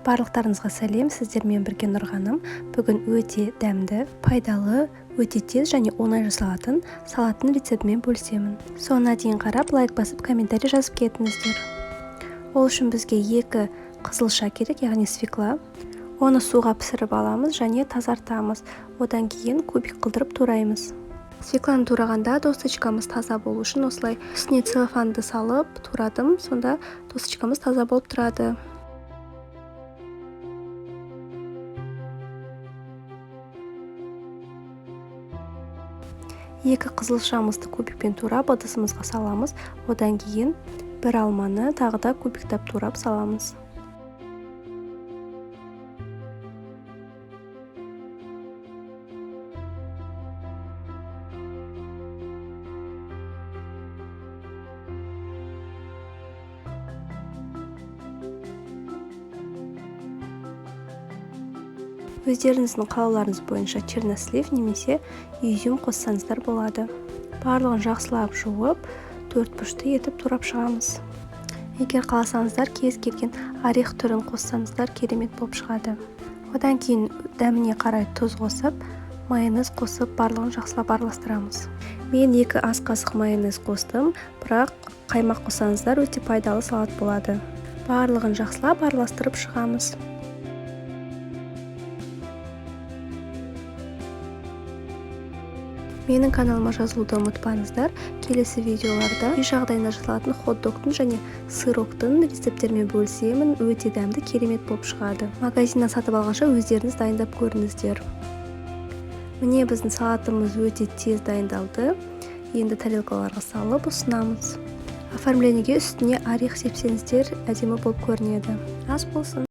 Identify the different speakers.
Speaker 1: Барлықтарыңызға сәлем, сіздермен бірге Нұрғаным. Бүгін өте дәмді, пайдалы, өте тез және оңай жасалатын салаттың рецептімен бөлісемін. Соңына дейін қарап, лайк басып, комментарий жазып кетіңіздер. Ол үшін бізге 2 қызылша керек, яғни свекла. Оны суға пісіріп аламыз және тазартамыз. Одан кейін кубик қылдырып тураймыз. Свекланы турағанда досточкамыз таза болу үшін осылай үстіне целлофанды салып турадым. Сонда досточкамыз таза болып тұрады. Екі қызылшамызды кубикпен турап ыдысымызға саламыз. Одан кейін бір алманы тағы да кубиктеп турап саламыз. Өздеріңіздің қалауларыңыз бойынша чернослив немесе изюм қоссаңыздар болады. Барлығын жақсылап жуып, 4 бұрышты етіп турап шығамыз. Егер қаласаңыздар, кез келген орех түрін қоссаңыздар керемет болып шығады. Одан кейін дәміне қарай тұз қосып, майонез қосып, барлығын жақсылап араластырамыз. Мен 2 ас қасық майонез қостым, бірақ қаймақ қоссаңыздар өте пайдалы салат болады. Барлығын жақсылап араластырып шығамыз. Менің каналыма жазылуды ұмытпаңыздар. Келесі видеоларда үй жағдайында жасалатын хот-догтың және сыроктың рецептермен бөлісемін. Өте дәмді, керемет болып шығады. Магазиннен сатып алғанша өздеріңіз дайындап көріңіздер. Міне біздің салатымыз өте тез дайындалды. Енді тарелкаларға салып ұсынамыз. Оформлениеге үстіне орех сепсеңіздер әдемі болып көрінеді. Ас болсын.